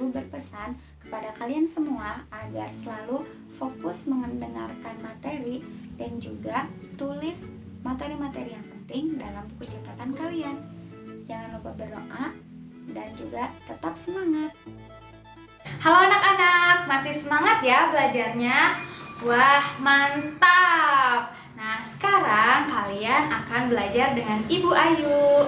Ibu berpesan kepada kalian semua agar selalu fokus mendengarkan materi dan juga tulis materi-materi yang penting dalam buku catatan kalian. Jangan lupa berdoa dan juga tetap semangat. Halo anak-anak, masih semangat ya belajarnya? Wah, mantap! Nah, sekarang kalian akan belajar dengan Ibu Ayu.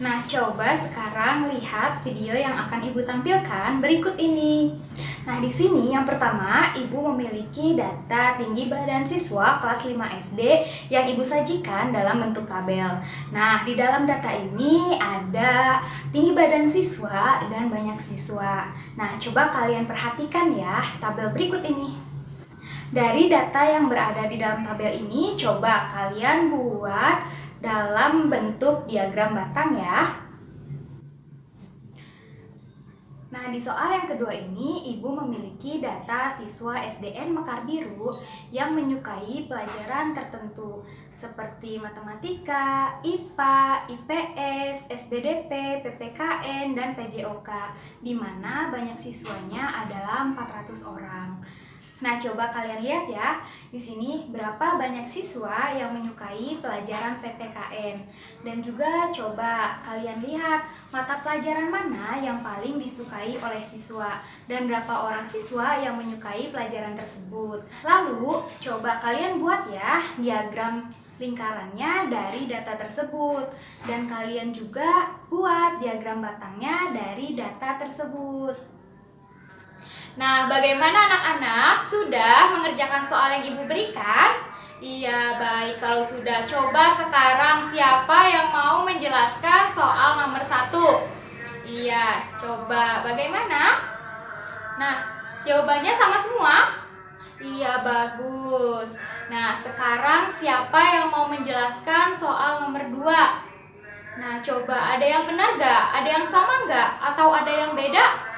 Nah, coba sekarang lihat video yang akan Ibu tampilkan berikut ini. Nah, di sini yang pertama, Ibu memiliki data tinggi badan siswa kelas 5 SD yang Ibu sajikan dalam bentuk tabel. Nah, di dalam data ini ada tinggi badan siswa dan banyak siswa. Nah, coba kalian perhatikan ya tabel berikut ini. Dari data yang berada di dalam tabel ini, coba kalian buat dalam bentuk diagram batang ya. Nah, di soal yang kedua ini, Ibu memiliki data siswa SDN Mekar Biru yang menyukai pelajaran tertentu seperti matematika, IPA, IPS, SBDP, PPKN, dan PJOK, di mana banyak siswanya adalah 400 orang. Nah, coba kalian lihat ya, di sini berapa banyak siswa yang menyukai pelajaran PPKN. Dan juga coba kalian lihat mata pelajaran mana yang paling disukai oleh siswa dan berapa orang siswa yang menyukai pelajaran tersebut. Lalu, coba kalian buat ya diagram lingkarannya dari data tersebut. Dan kalian juga buat diagram batangnya dari data tersebut. Nah, bagaimana anak-anak? Sudah mengerjakan soal yang Ibu berikan? Iya, baik. Kalau sudah, coba sekarang siapa yang mau menjelaskan soal nomor 1? Iya, coba. Bagaimana? Nah, jawabannya sama semua? Iya, bagus. Nah, sekarang siapa yang mau menjelaskan soal nomor 2? Nah, coba ada yang benar gak? Ada yang sama gak? Atau ada yang beda?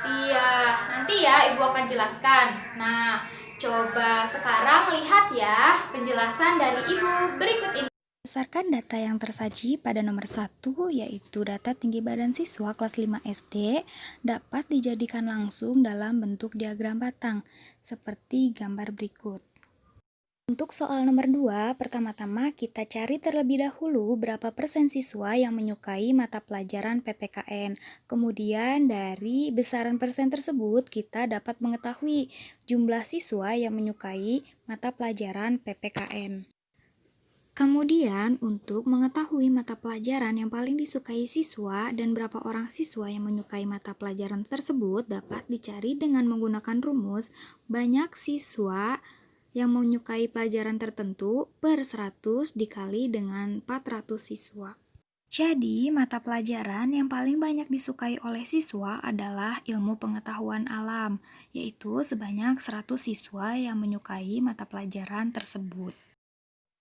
Iya, nanti ya Ibu akan jelaskan. Nah, coba sekarang lihat ya penjelasan dari Ibu berikut ini. Berdasarkan data yang tersaji pada nomor 1, yaitu data tinggi badan siswa kelas 5 SD, dapat dijadikan langsung dalam bentuk diagram batang, seperti gambar berikut. Untuk soal nomor 2, pertama-tama kita cari terlebih dahulu berapa persen siswa yang menyukai mata pelajaran PPKN. Kemudian dari besaran persen tersebut kita dapat mengetahui jumlah siswa yang menyukai mata pelajaran PPKN. Kemudian untuk mengetahui mata pelajaran yang paling disukai siswa dan berapa orang siswa yang menyukai mata pelajaran tersebut dapat dicari dengan menggunakan rumus banyak siswa yang menyukai pelajaran tertentu per 100 dikali dengan 400 siswa. Jadi, mata pelajaran yang paling banyak disukai oleh siswa adalah ilmu pengetahuan alam, yaitu sebanyak 100 siswa yang menyukai mata pelajaran tersebut.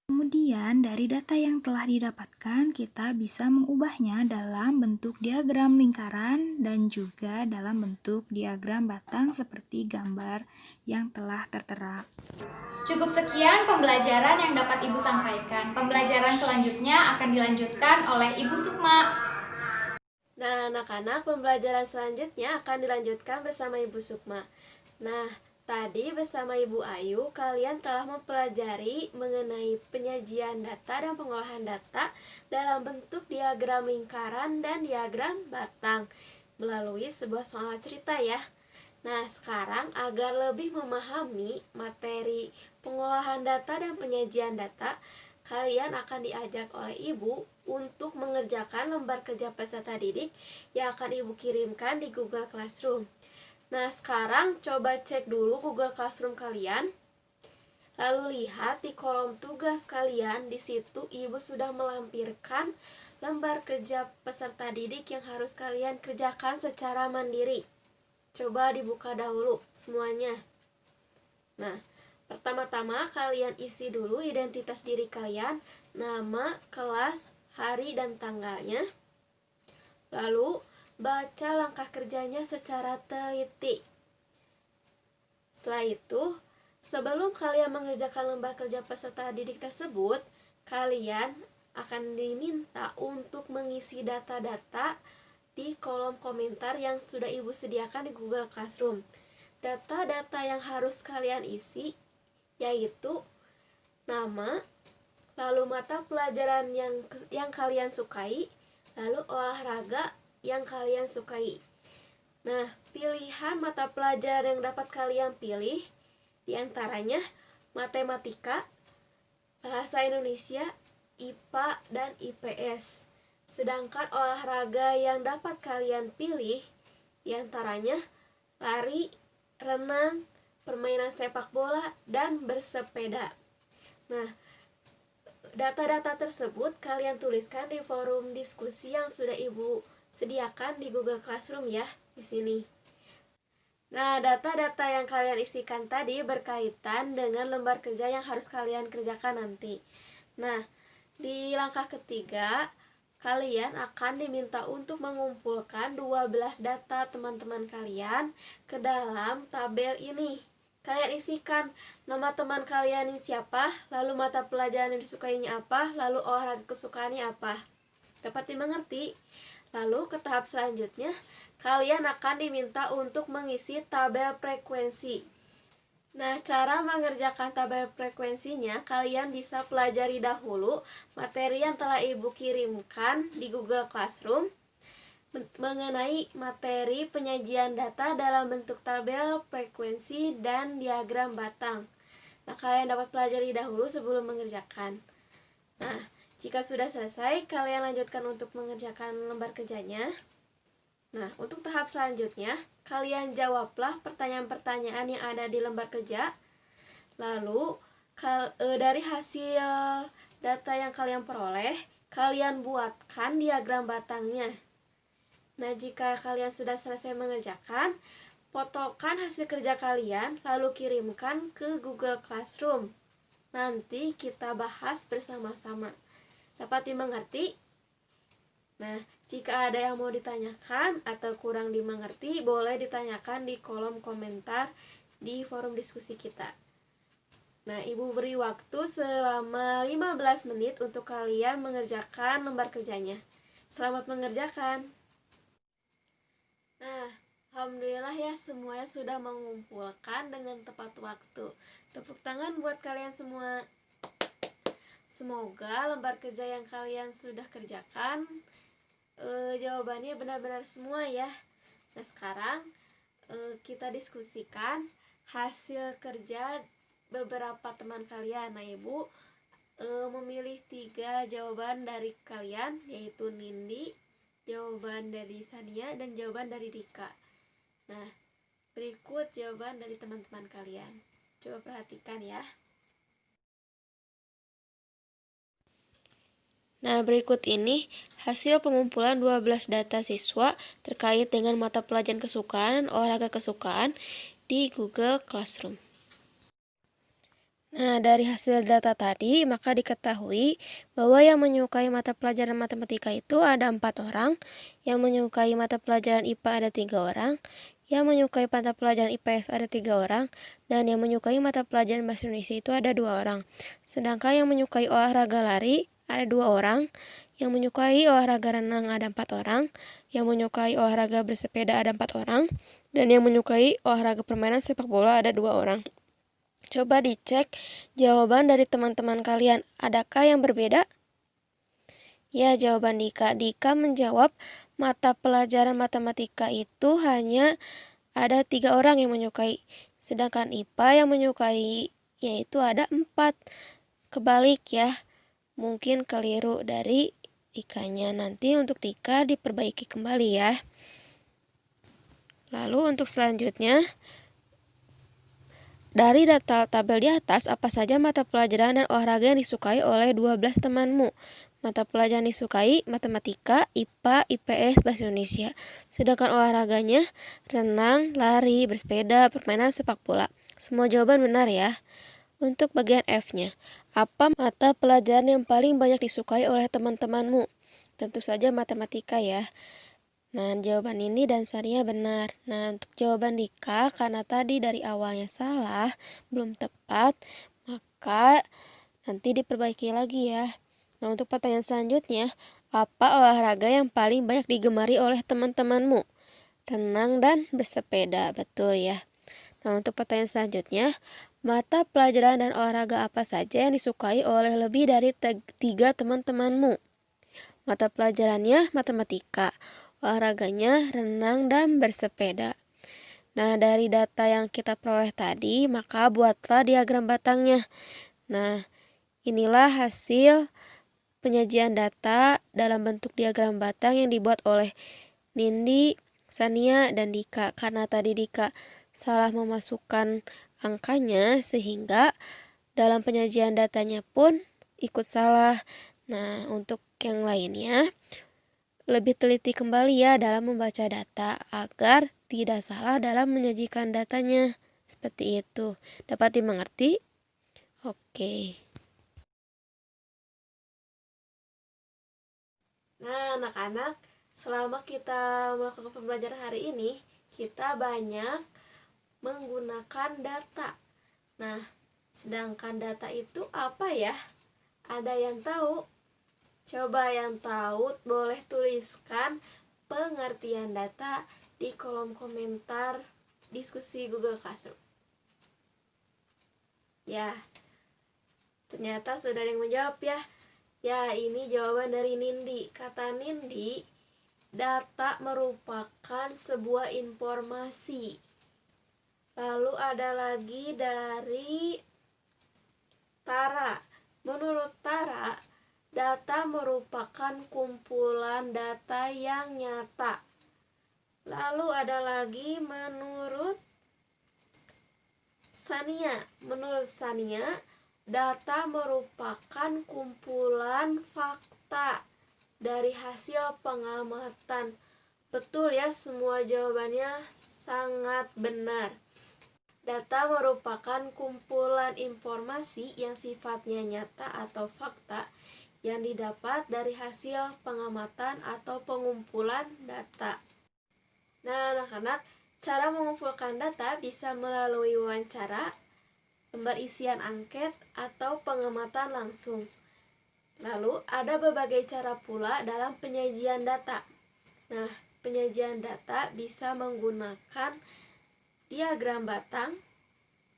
Kemudian, dari data yang telah didapatkan, kita bisa mengubahnya dalam bentuk diagram lingkaran dan juga dalam bentuk diagram batang seperti gambar yang telah tertera. Cukup sekian pembelajaran yang dapat Ibu sampaikan. Pembelajaran selanjutnya akan dilanjutkan oleh Ibu Sukma. Nah, anak-anak, pembelajaran selanjutnya akan dilanjutkan bersama Ibu Sukma. Nah, tadi bersama Ibu Ayu, kalian telah mempelajari mengenai penyajian data dan pengolahan data dalam bentuk diagram lingkaran dan diagram batang melalui sebuah soal cerita ya. Nah, sekarang agar lebih memahami materi pengolahan data dan penyajian data, kalian akan diajak oleh Ibu untuk mengerjakan lembar kerja peserta didik yang akan Ibu kirimkan di Google Classroom. Nah, sekarang coba cek dulu Google Classroom kalian. Lalu lihat di kolom tugas kalian, di situ Ibu sudah melampirkan lembar kerja peserta didik yang harus kalian kerjakan secara mandiri. Coba dibuka dahulu semuanya. Nah, pertama-tama kalian isi dulu identitas diri kalian, nama, kelas, hari, dan tanggalnya. Lalu, baca langkah kerjanya secara teliti. Setelah itu, sebelum kalian mengerjakan lembar kerja peserta didik tersebut, kalian akan diminta untuk mengisi data-data di kolom komentar yang sudah Ibu sediakan di Google Classroom. Data-data yang harus kalian isi yaitu nama, lalu mata pelajaran yang kalian sukai, lalu olahraga yang kalian sukai. Nah, pilihan mata pelajaran yang dapat kalian pilih diantaranya matematika, bahasa Indonesia, IPA, dan IPS. Sedangkan olahraga yang dapat kalian pilih diantaranya lari, renang, permainan sepak bola, dan bersepeda. Nah, data-data tersebut kalian tuliskan di forum diskusi yang sudah Ibu sediakan di Google Classroom ya, di sini. Nah, data-data yang kalian isikan tadi berkaitan dengan lembar kerja yang harus kalian kerjakan nanti. Nah, di langkah ketiga, kalian akan diminta untuk mengumpulkan 12 data teman-teman kalian ke dalam tabel ini. Kalian isikan nama teman kalian ini siapa, lalu mata pelajaran yang disukainya apa, lalu olahraga kesukaannya apa. Dapat dimengerti? Lalu ke tahap selanjutnya, kalian akan diminta untuk mengisi tabel frekuensi. Nah, cara mengerjakan tabel frekuensinya, kalian bisa pelajari dahulu materi yang telah Ibu kirimkan di Google Classroom mengenai materi penyajian data dalam bentuk tabel frekuensi dan diagram batang. Nah, kalian dapat pelajari dahulu sebelum mengerjakan. Nah, jika sudah selesai, kalian lanjutkan untuk mengerjakan lembar kerjanya. Nah, untuk tahap selanjutnya, kalian jawablah pertanyaan-pertanyaan yang ada di lembar kerja. Lalu, dari hasil data yang kalian peroleh, kalian buatkan diagram batangnya. Nah, jika kalian sudah selesai mengerjakan, fotokan hasil kerja kalian, lalu kirimkan ke Google Classroom. Nanti kita bahas bersama-sama. Dapat dimengerti? Nah, jika ada yang mau ditanyakan atau kurang dimengerti, boleh ditanyakan di kolom komentar di forum diskusi kita. Nah, Ibu beri waktu selama 15 menit untuk kalian mengerjakan lembar kerjanya. Selamat mengerjakan. Nah, alhamdulillah ya, semuanya sudah mengumpulkan dengan tepat waktu. Tepuk tangan buat kalian semua. Semoga lembar kerja yang kalian sudah kerjakan jawabannya benar-benar semua ya. Nah, sekarang kita diskusikan hasil kerja beberapa teman kalian. Nah, Ibu memilih 3 jawaban dari kalian, yaitu Nindi, jawaban dari Sania, dan jawaban dari Dika. Nah, berikut jawaban dari teman-teman kalian. Coba perhatikan ya. Nah, berikut ini hasil pengumpulan 12 data siswa terkait dengan mata pelajaran kesukaan dan olahraga kesukaan di Google Classroom. Nah, dari hasil data tadi, maka diketahui bahwa yang menyukai mata pelajaran matematika itu ada 4 orang, yang menyukai mata pelajaran IPA ada 3 orang, yang menyukai mata pelajaran IPS ada 3 orang, dan yang menyukai mata pelajaran bahasa Indonesia itu ada 2 orang. Sedangkan yang menyukai olahraga lari ada 2 orang, yang menyukai olahraga renang ada 4 orang, yang menyukai olahraga bersepeda ada 4 orang, dan yang menyukai olahraga permainan sepak bola ada 2 orang. Coba dicek jawaban dari teman-teman kalian, adakah yang berbeda? Ya, jawaban Dika. Dika menjawab mata pelajaran matematika itu hanya ada 3 orang yang menyukai, sedangkan IPA yang menyukai yaitu ada 4. Kebalik ya. Mungkin keliru dari Dikanya. Nanti untuk Dika diperbaiki kembali ya. Lalu untuk selanjutnya, dari data tabel di atas, apa saja mata pelajaran dan olahraga yang disukai oleh 12 temanmu? Mata pelajaran disukai matematika, IPA, IPS, bahasa Indonesia. Sedangkan olahraganya renang, lari, bersepeda, permainan sepak bola. Semua jawaban benar ya. Untuk bagian F-nya, apa mata pelajaran yang paling banyak disukai oleh teman-temanmu? Tentu saja matematika ya. Nah, jawaban ini dan Sania benar. Nah, untuk jawaban Dika, karena tadi dari awalnya salah, belum tepat, maka nanti diperbaiki lagi ya. Nah, untuk pertanyaan selanjutnya, Apa olahraga yang paling banyak digemari oleh teman-temanmu? Renang dan bersepeda, betul ya. Nah, untuk pertanyaan selanjutnya, mata pelajaran dan olahraga apa saja yang disukai oleh lebih dari 3 teman-temanmu? Mata pelajarannya matematika, olahraganya renang dan bersepeda. Nah, dari data yang kita peroleh tadi, maka buatlah diagram batangnya. Nah, inilah hasil penyajian data dalam bentuk diagram batang yang dibuat oleh Nindi, Sania, dan Dika. Karena tadi Dika salah memasukkan angkanya, sehingga dalam penyajian datanya pun ikut salah. Nah, untuk yang lainnya, lebih teliti kembali ya dalam membaca data agar tidak salah dalam menyajikan datanya. Seperti itu. Dapat dimengerti? Oke. Nah, anak-anak, selama kita melakukan pembelajaran hari ini, kita banyak menggunakan data. Nah, sedangkan data itu apa ya? Ada yang tahu? Coba yang tahu boleh tuliskan pengertian data di kolom komentar diskusi Google Classroom. Ya, ternyata sudah ada yang menjawab ya. Ya, ini jawaban dari Nindi. Kata Nindi, data merupakan sebuah informasi. Lalu ada lagi dari Tara. Menurut Tara, data merupakan kumpulan data yang nyata. Lalu ada lagi menurut Sania. Menurut Sania, data merupakan kumpulan fakta dari hasil pengamatan. Betul ya, semua jawabannya sangat benar. Data merupakan kumpulan informasi yang sifatnya nyata atau fakta yang didapat dari hasil pengamatan atau pengumpulan data. Nah, anak-anak, cara mengumpulkan data bisa melalui wawancara, lembar isian angket, atau pengamatan langsung. Lalu, ada berbagai cara pula dalam penyajian data. Nah, penyajian data bisa menggunakan diagram batang,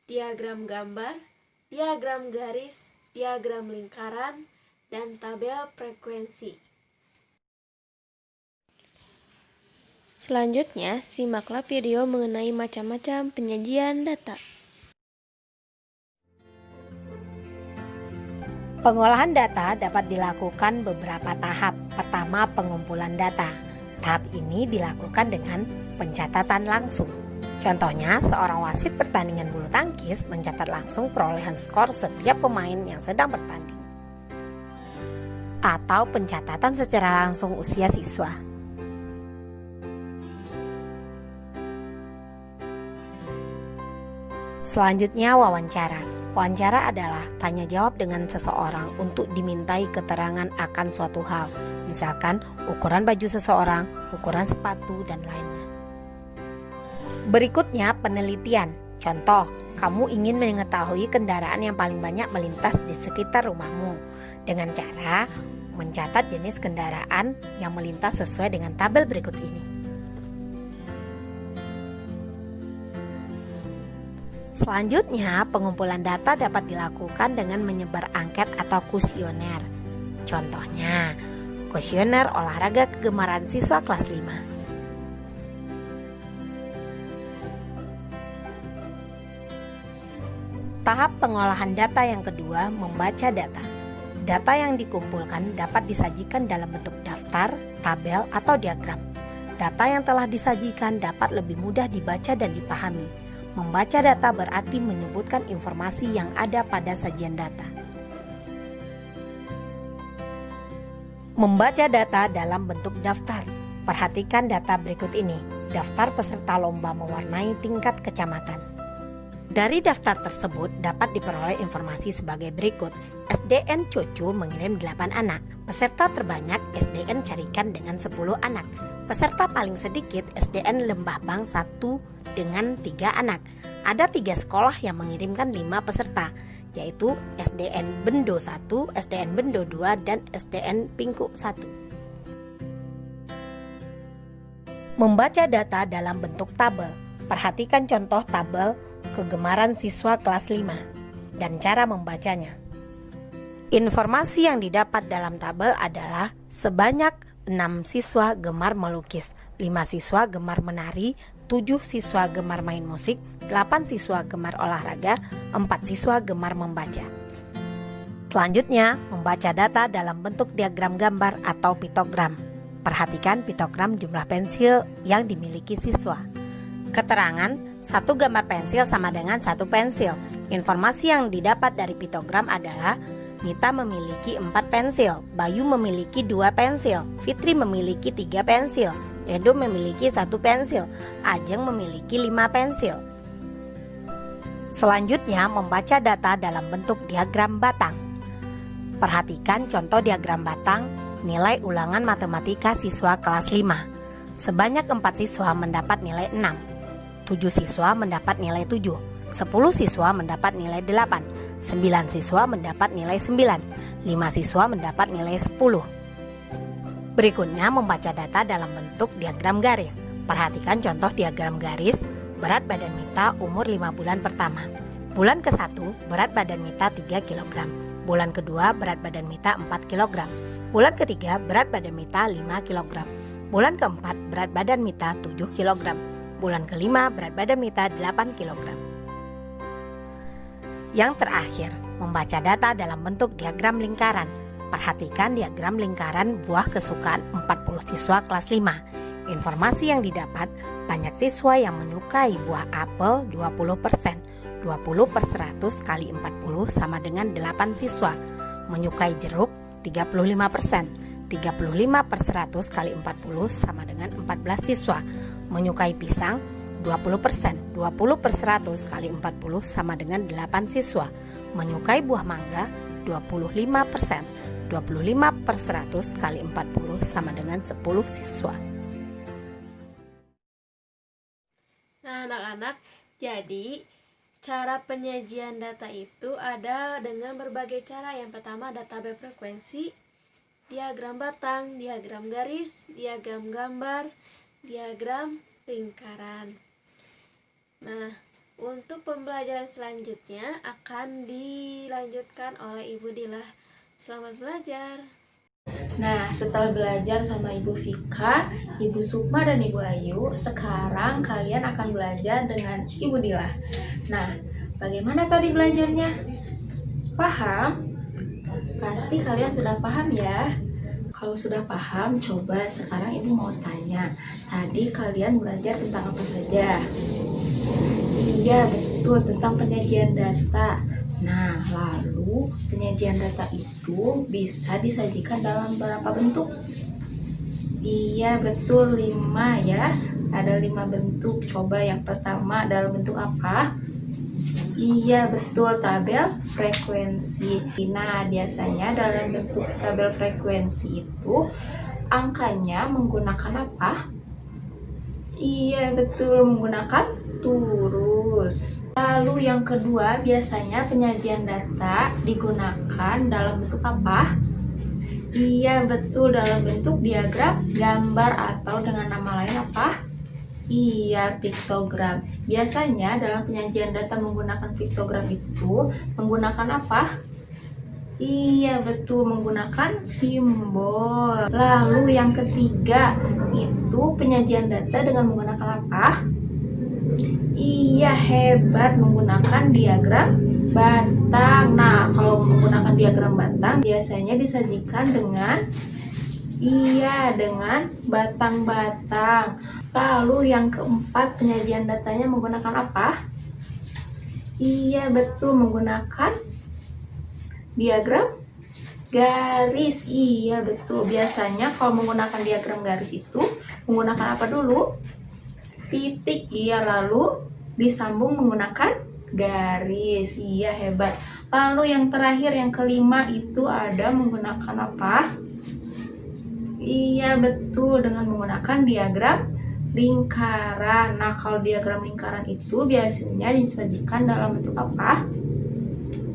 diagram gambar, diagram garis, diagram lingkaran, dan tabel frekuensi. Selanjutnya, simaklah video mengenai macam-macam penyajian data. Pengolahan data dapat dilakukan beberapa tahap. Pertama, pengumpulan data. Tahap ini dilakukan dengan pencatatan langsung. Contohnya, seorang wasit pertandingan bulu tangkis mencatat langsung perolehan skor setiap pemain yang sedang bertanding. Atau pencatatan secara langsung usia siswa. Selanjutnya, wawancara. Wawancara adalah tanya jawab dengan seseorang untuk dimintai keterangan akan suatu hal, misalkan ukuran baju seseorang, ukuran sepatu, dan lainnya. Berikutnya, penelitian. Contoh, kamu ingin mengetahui kendaraan yang paling banyak melintas di sekitar rumahmu dengan cara mencatat jenis kendaraan yang melintas sesuai dengan tabel berikut ini. Selanjutnya, pengumpulan data dapat dilakukan dengan menyebar angket atau kuesioner. Contohnya, kuesioner olahraga kegemaran siswa kelas 5. Tahap pengolahan data yang kedua, membaca data. Data yang dikumpulkan dapat disajikan dalam bentuk daftar, tabel, atau diagram. Data yang telah disajikan dapat lebih mudah dibaca dan dipahami. Membaca data berarti menyebutkan informasi yang ada pada sajian data. Membaca data dalam bentuk daftar. Perhatikan data berikut ini. Daftar peserta lomba mewarnai tingkat kecamatan. Dari daftar tersebut dapat diperoleh informasi sebagai berikut. SDN Cucu mengirim 8 anak. Peserta terbanyak SDN Carikan dengan 10 anak. Peserta paling sedikit SDN Lembah Bang 1 dengan 3 anak. Ada 3 sekolah yang mengirimkan 5 peserta, yaitu SDN Bendo 1, SDN Bendo 2, dan SDN Pingku 1. Membaca data dalam bentuk tabel. Perhatikan contoh tabel kegemaran siswa kelas 5 dan cara membacanya. Informasi yang didapat dalam tabel adalah sebanyak 6 siswa gemar melukis, 5 siswa gemar menari, 7 siswa gemar main musik, 8 siswa gemar olahraga, 4 siswa gemar membaca. Selanjutnya, membaca data dalam bentuk diagram gambar atau piktogram. Perhatikan piktogram jumlah pensil yang dimiliki siswa. Keterangan, 1 gambar pensil sama dengan 1 pensil. Informasi yang didapat dari piktogram adalah Nita memiliki 4 pensil, Bayu memiliki 2 pensil, Fitri memiliki 3 pensil, Edo memiliki 1 pensil, Ajeng memiliki 5 pensil. Selanjutnya, membaca data dalam bentuk diagram batang. Perhatikan contoh diagram batang, nilai ulangan matematika siswa kelas 5. Sebanyak 4 siswa mendapat nilai 6. 7 siswa mendapat nilai 7, 10 siswa mendapat nilai 8, 9 siswa mendapat nilai 9, 5 siswa mendapat nilai 10. Berikutnya membaca data dalam bentuk diagram garis. Perhatikan contoh diagram garis, berat badan Mita umur 5 bulan pertama. Bulan ke-1 berat badan Mita 3 kg. Bulan kedua berat badan Mita 4 kg. Bulan ketiga berat badan Mita 5 kg. Bulan keempat berat badan Mita 7 kg. Bulan kelima berat badan Mita 8 kg. Yang terakhir, membaca data dalam bentuk diagram lingkaran. Perhatikan diagram lingkaran buah kesukaan 40 siswa kelas 5. Informasi yang didapat, banyak siswa yang menyukai buah apel 20%. 20/100 kali 40 sama dengan 8 siswa. Menyukai jeruk 35%. 35/100 kali 40 sama dengan 14 siswa. Menyukai pisang 20%, 20/100 kali 40 sama dengan 8 siswa. Menyukai buah mangga 25%, 25/100 kali 40 sama dengan 10 siswa. Nah, anak-anak, jadi cara penyajian data itu ada dengan berbagai cara. Yang pertama ada tabel frekuensi, diagram batang, diagram garis, diagram gambar, diagram lingkaran. Nah, untuk pembelajaran selanjutnya akan dilanjutkan oleh Ibu Dila. Selamat belajar. Nah, setelah belajar sama Ibu Vika, Ibu Sukma, dan Ibu Ayu, sekarang kalian akan belajar dengan Ibu Dila. Nah, bagaimana tadi belajarnya? Paham? Pasti kalian sudah paham ya? Kalau sudah paham, coba sekarang Ibu mau tanya. Tadi kalian belajar tentang apa saja? Iya, betul, tentang penyajian data. Nah, lalu penyajian data itu bisa disajikan dalam berapa bentuk? Iya, betul, 5 ya. Ada 5 bentuk. Coba yang pertama dalam bentuk apa? Iya, betul, tabel frekuensi. Nah, biasanya dalam bentuk tabel frekuensi itu angkanya menggunakan apa? Iya, betul, menggunakan turus. Lalu yang kedua, biasanya penyajian data digunakan dalam bentuk apa? Iya, betul, dalam bentuk diagram gambar atau dengan nama lain apa? Iya, piktogram. Biasanya dalam penyajian data menggunakan piktogram itu menggunakan apa? Iya, betul, menggunakan simbol. Lalu yang ketiga, itu penyajian data dengan menggunakan apa? Iya, hebat, menggunakan diagram batang. Nah, kalau menggunakan diagram batang biasanya disajikan dengan dengan batang-batang. Lalu yang keempat, penyajian datanya menggunakan apa? Iya, betul, menggunakan diagram garis. Iya, betul. Biasanya kalau menggunakan diagram garis itu menggunakan apa dulu? Titik. Iya, lalu disambung menggunakan garis. Iya, hebat. Lalu yang terakhir, yang kelima itu ada menggunakan apa? Iya, betul, dengan menggunakan diagram lingkaran. Nah, kalau diagram lingkaran itu biasanya disajikan dalam bentuk apa?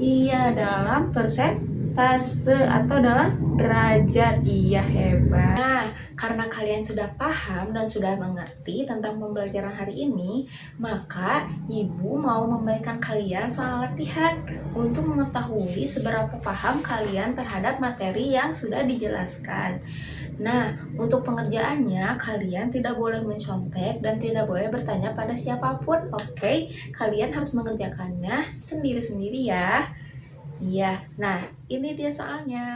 Iya, dalam persentase atau dalam derajat. Iya, hebat. Nah, karena kalian sudah paham dan sudah mengerti tentang pembelajaran hari ini, maka Ibu mau memberikan kalian soal latihan untuk mengetahui seberapa paham kalian terhadap materi yang sudah dijelaskan. Nah, untuk pengerjaannya, kalian tidak boleh mencontek dan tidak boleh bertanya pada siapapun, oke? Kalian harus mengerjakannya sendiri-sendiri ya. Iya, nah ini dia soalnya.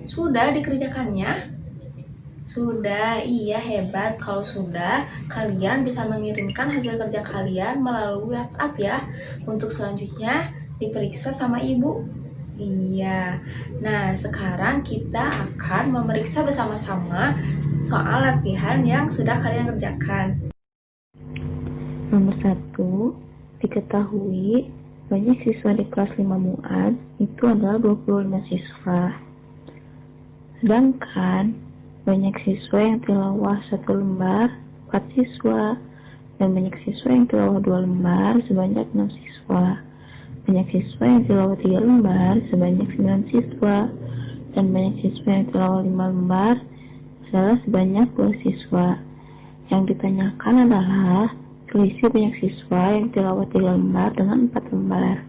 Sudah dikerjakannya? Sudah, iya hebat. Kalau sudah, kalian bisa mengirimkan hasil kerja kalian melalui WhatsApp ya. Untuk selanjutnya diperiksa sama ibu. Iya. Nah, sekarang kita akan memeriksa bersama-sama soal latihan yang sudah kalian kerjakan. Nomor 1, diketahui banyak siswa di kelas 5 MUAD itu adalah 25 siswa. Sedangkan banyak siswa yang tilawah 1 lembar 4 siswa, dan banyak siswa yang tilawah 2 lembar sebanyak 6 siswa. Banyak siswa yang tilawah 3 lembar sebanyak 9 siswa, dan banyak siswa yang tilawah 5 lembar adalah sebanyak 2 siswa. Yang ditanyakan adalah selisih banyak siswa yang tilawah 3 lembar dengan 4 lembar.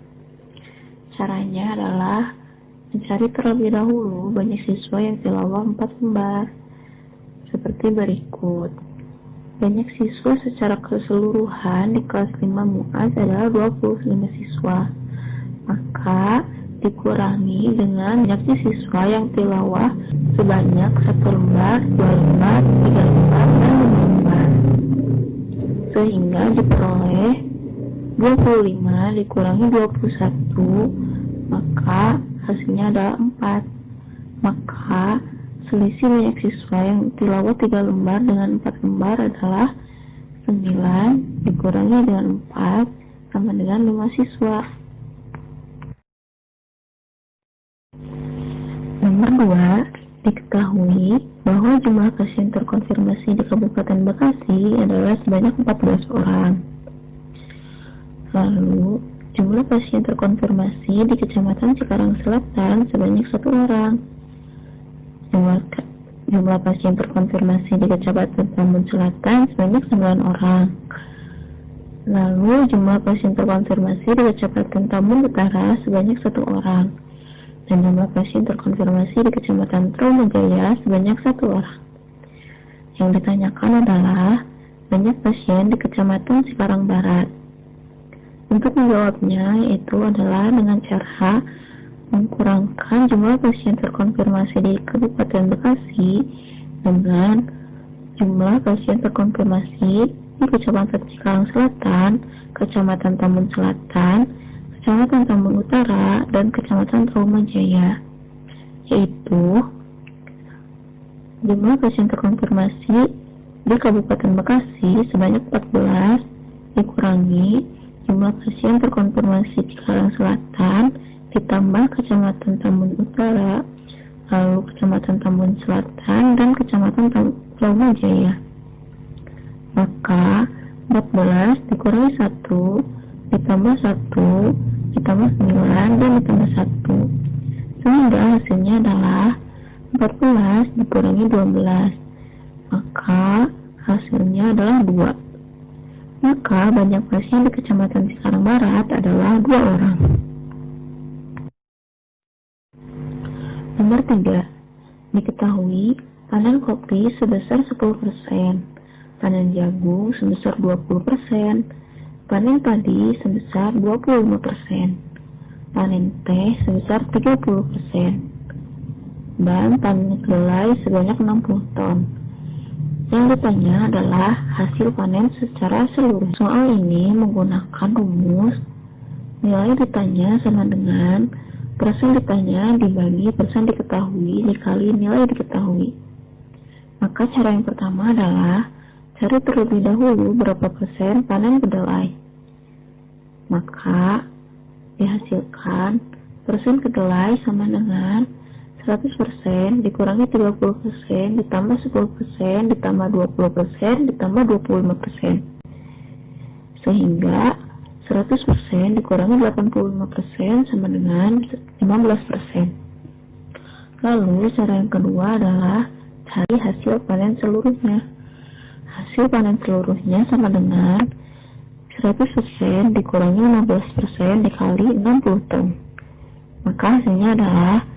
Caranya adalah mencari terlebih dahulu banyak siswa yang tilawah 4 lembar, seperti berikut. Banyak siswa secara keseluruhan di kelas 5 MUAD adalah 25 siswa. Maka dikurangi dengan banyaknya siswa yang tilawah sebanyak 1 lembar, 2 lembar, 3 lembar, dan 5 lembar. Sehingga diperoleh 25 dikurangi 21, maka hasilnya adalah 4. Maka selisih banyak siswa yang tilawah 3 lembar dengan 4 lembar adalah 9 dikurangi dengan 4 sama dengan 5 siswa. Nomor 2, diketahui bahwa jumlah pasien terkonfirmasi di Kabupaten Bekasi adalah sebanyak 14 orang. Lalu jumlah pasien terkonfirmasi di Kecamatan Cikarang Selatan sebanyak 1 orang. Jumlah pasien terkonfirmasi di Kecamatan Tambun Selatan sebanyak 9 orang. Lalu jumlah pasien terkonfirmasi di Kecamatan Tambun Utara sebanyak 1 orang. Dan jumlah pasien terkonfirmasi di Kecamatan Tromojaya sebanyak 1 orang. Yang ditanyakan adalah banyak pasien di Kecamatan Cikarang Barat. Untuk menjawabnya yaitu adalah dengan cara mengkurangkan jumlah pasien terkonfirmasi di Kabupaten Bekasi dengan jumlah pasien terkonfirmasi di Kecamatan Cikarang Selatan, Kecamatan Tambun Selatan, Kecamatan Tambun Utara, dan Kecamatan Tromojaya, yaitu jumlah pasien terkonfirmasi di Kabupaten Bekasi sebanyak 14 dikurangi jumlah pasien terkonfirmasi di Cikarang Selatan ditambah Kecamatan Tambun Utara, lalu Kecamatan Tambun Selatan, dan Kecamatan Tromojaya. Maka 14 dikurangi 1 ditambah 1 ditambah 9 dan ditambah 1, sehingga hasilnya adalah 14 dikurangi 12, maka hasilnya adalah 2. Maka banyak pasien di Kecamatan Cikarang Barat adalah 2 orang. Nomor 3, diketahui panen kopi sebesar 10%, panen jagung sebesar 20%, panen padi sebesar 25%, panen teh sebesar 30%, dan panen kedelai sebanyak 60 ton. Yang ditanya adalah hasil panen secara seluruh. Soal ini menggunakan rumus nilai ditanya sama dengan persen ditanya dibagi persen diketahui dikali nilai diketahui. Maka cara yang pertama adalah cari terlebih dahulu berapa persen panen kedelai. Maka dihasilkan persen kedelai sama dengan 100% dikurangi 30% ditambah 10% ditambah 20% ditambah 25%, sehingga 100% dikurangi 85% sama dengan 15%. Lalu cara yang kedua adalah cari hasil panen seluruhnya. Hasil panen seluruhnya sama dengan 100% dikurangi 15% dikali 60 ton. Maka hasilnya adalah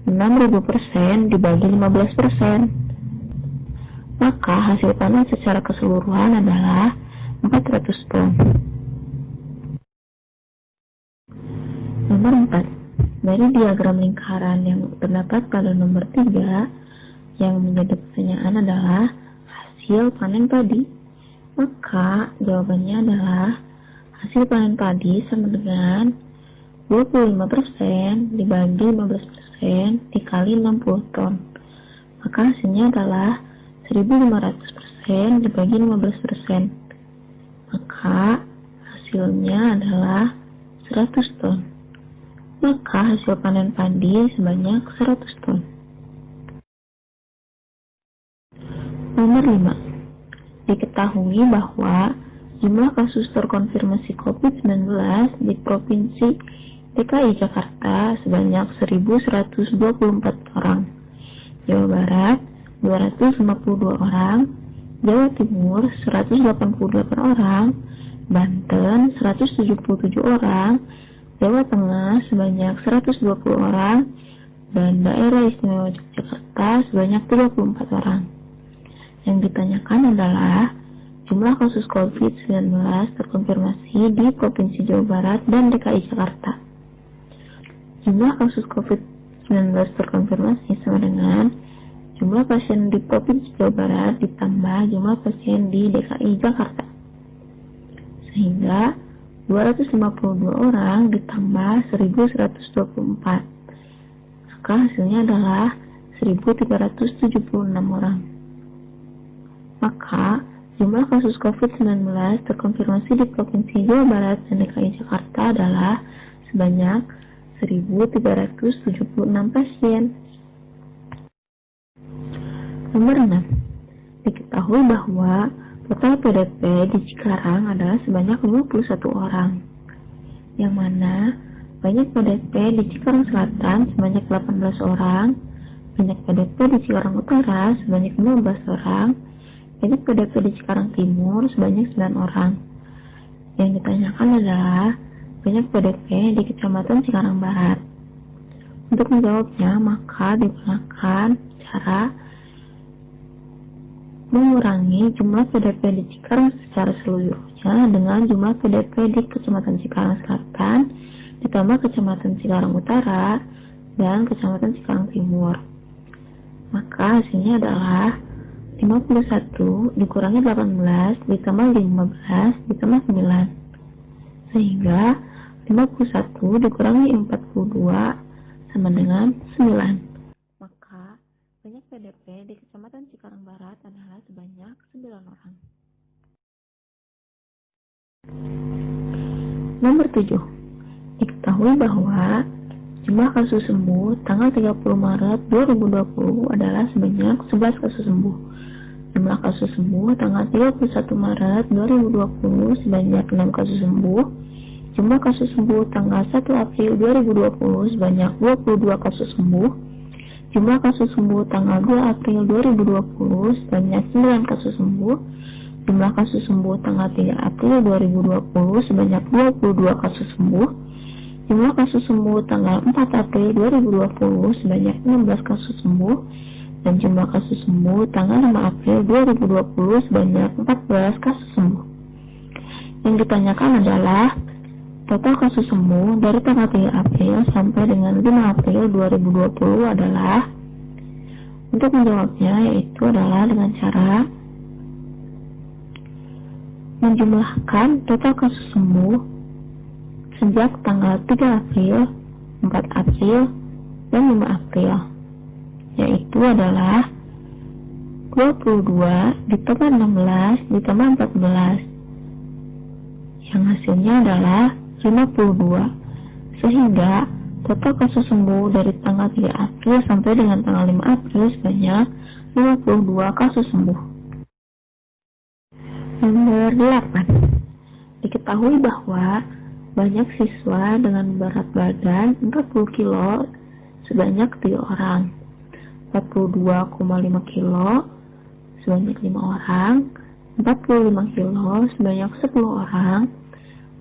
6000% dibagi 15%. Maka hasil panen secara keseluruhan adalah 400 ton. Nomor 4. Dari diagram lingkaran yang terdapat pada nomor 3, yang menjadi pertanyaan adalah hasil panen padi. Maka jawabannya adalah hasil panen padi sama dengan 25% dibagi 15% dikali 60 ton. Maka hasilnya adalah 1500% dibagi 15%. Maka hasilnya adalah 100 ton. Maka hasil panen padi sebanyak 100 ton. Nomor 5. Diketahui bahwa jumlah kasus terkonfirmasi COVID-19 di Provinsi DKI Jakarta sebanyak 1124 orang, Jawa Barat 252 orang, Jawa Timur 188 orang, Banten 177 orang, Jawa Tengah sebanyak 120 orang, dan Daerah Istimewa Yogyakarta sebanyak 34 orang. Yang ditanyakan adalah jumlah kasus COVID-19 terkonfirmasi di Provinsi Jawa Barat dan DKI Jakarta. Jumlah kasus COVID-19 terkonfirmasi sama dengan jumlah pasien di Provinsi Jawa Barat ditambah jumlah pasien di DKI Jakarta. Sehingga 252 orang ditambah 1124. Maka hasilnya adalah 1376 orang. Maka jumlah kasus COVID-19 terkonfirmasi di Provinsi Jawa Barat dan DKI Jakarta adalah sebanyak 1376 pasien. Nomor 6. Diketahui bahwa total PDP di Cikarang adalah sebanyak 51 orang, yang mana banyak PDP di Cikarang Selatan sebanyak 18 orang, banyak PDP di Cikarang Utara sebanyak 15 orang, banyak PDP di Cikarang Timur sebanyak 9 orang. Yang ditanyakan adalah banyak PDP di Kecamatan Cikarang Barat. Untuk menjawabnya, maka digunakan cara mengurangi jumlah PDP di Cikarang secara seluruhnya dengan jumlah PDP di Kecamatan Cikarang Selatan ditambah Kecamatan Cikarang Utara dan Kecamatan Cikarang Timur. Maka hasilnya adalah 51 dikurangi 18 ditambah 15 ditambah 9, sehingga 51 dikurangi 42 sama dengan 9. Banyak PDP di Kecamatan Cikarang Barat adalah sebanyak 9 orang. Nomor 7. Diketahui bahwa jumlah kasus sembuh tanggal 30 Maret 2020 adalah sebanyak 11 kasus sembuh. Jumlah kasus sembuh tanggal 31 Maret 2020 sebanyak 6 kasus sembuh. Jumlah kasus sembuh tanggal 1 April 2020 sebanyak 22 kasus sembuh. Jumlah kasus sembuh tanggal 2 April 2020 sebanyak 9 kasus sembuh. Jumlah kasus sembuh tanggal 3 April 2020 sebanyak 22 kasus sembuh. Jumlah kasus sembuh tanggal 4 April 2020 sebanyak 16 kasus sembuh. Dan jumlah kasus sembuh tanggal 5 April 2020 sebanyak 14 kasus sembuh. Yang ditanyakan adalah total kasus sembuh dari tanggal 3 April sampai dengan 5 April 2020 adalah, untuk menjawabnya yaitu adalah dengan cara menjumlahkan total kasus sembuh sejak tanggal 3 April, 4 April, dan 5 April, yaitu adalah 22 ditambah 16 ditambah 14, yang hasilnya adalah 52, sehingga total kasus sembuh dari tanggal 3 April sampai dengan tanggal 5 April sebanyak 52 kasus sembuh. Nomor 8. Diketahui bahwa banyak siswa dengan berat badan 40 kilo sebanyak 3 orang, 42,5 kilo sebanyak 5 orang, 45 kilo sebanyak 10 orang,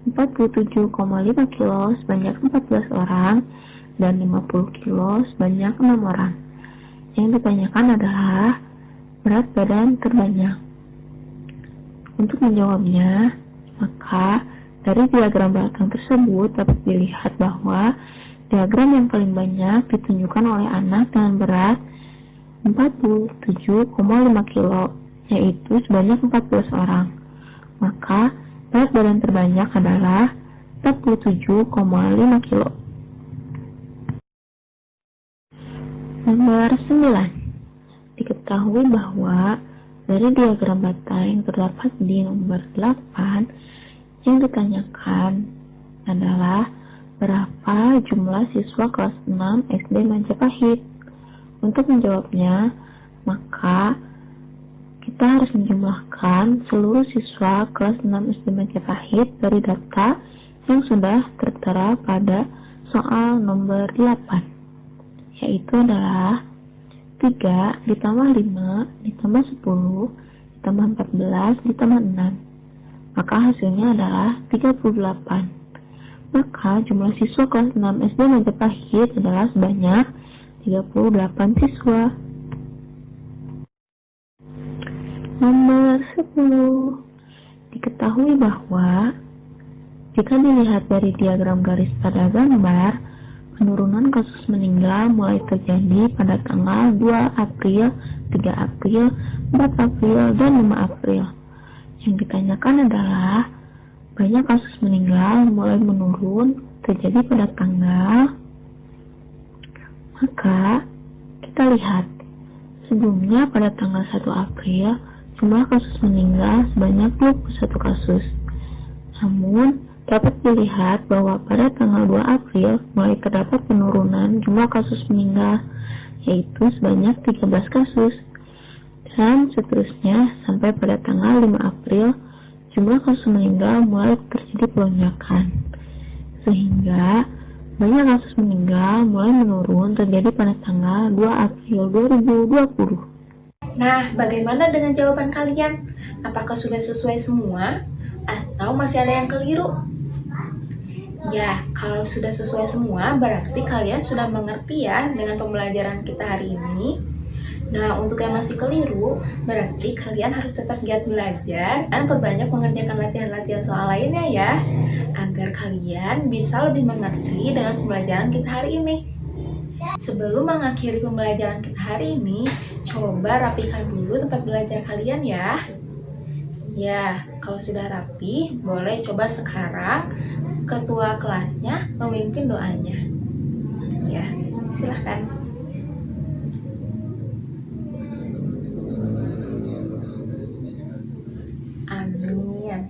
47,5 kilo sebanyak 14 orang, dan 50 kilo sebanyak 6 orang. Yang ditanyakan adalah berat badan terbanyak. Untuk menjawabnya, maka dari diagram belakang tersebut dapat dilihat bahwa diagram yang paling banyak ditunjukkan oleh anak dengan berat 47,5 kilo, yaitu sebanyak 14 orang. Maka berat badan terbanyak adalah 47,5 kilo. Nomor 9. Diketahui bahwa dari diagram bata yang terdapat di nomor 8, yang ditanyakan adalah berapa jumlah siswa kelas 6 SD Majapahit. Untuk menjawabnya, maka kita harus menjumlahkan seluruh siswa kelas 6 SD Majapahit dari data yang sudah tertera pada soal nomor 8, yaitu adalah 3 ditambah 5 ditambah 10 ditambah 14 ditambah 6. Maka hasilnya adalah 38. Maka jumlah siswa kelas 6 SD Majapahit adalah sebanyak 38 siswa. Nomor 10. Diketahui bahwa jika dilihat dari diagram garis pada gambar, penurunan kasus meninggal mulai terjadi pada tanggal 2 April, 3 April, 4 April, dan 5 April. Yang ditanyakan adalah banyak kasus meninggal mulai menurun terjadi pada tanggal. Maka kita lihat sebelumnya pada tanggal 1 April jumlah kasus meninggal sebanyak 21 kasus. Namun dapat dilihat bahwa pada tanggal 2 April mulai terdapat penurunan jumlah kasus meninggal, yaitu sebanyak 13 kasus. Dan seterusnya sampai pada tanggal 5 April jumlah kasus meninggal mulai terjadi pelonjakan. Sehingga banyak kasus meninggal mulai menurun terjadi pada tanggal 2 April 2020. Nah, bagaimana dengan jawaban kalian? Apakah sudah sesuai semua? Atau masih ada yang keliru? Ya, kalau sudah sesuai semua, berarti kalian sudah mengerti ya dengan pembelajaran kita hari ini. Nah, untuk yang masih keliru, berarti kalian harus tetap giat belajar dan perbanyak mengerjakan latihan-latihan soal lainnya ya, agar kalian bisa lebih mengerti dengan pembelajaran kita hari ini. Sebelum mengakhiri pembelajaran kita hari ini, coba rapikan dulu tempat belajar kalian ya. Ya, kalau sudah rapi, boleh coba sekarang ketua kelasnya memimpin doanya. Ya, silahkan. Amin.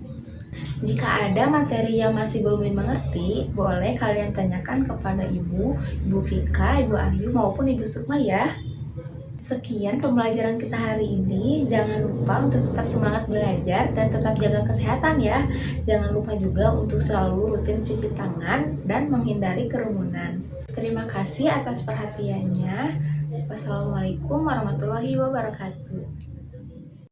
Jika ada materi yang masih belum dimengerti, boleh kalian tanyakan kepada Ibu Vika, Ibu Ayu, maupun Ibu Sukma ya. Sekian pembelajaran kita hari ini. Jangan lupa untuk tetap semangat belajar dan tetap jaga kesehatan ya. Jangan lupa juga untuk selalu rutin cuci tangan dan menghindari kerumunan. Terima kasih atas perhatiannya. Wassalamualaikum warahmatullahi wabarakatuh.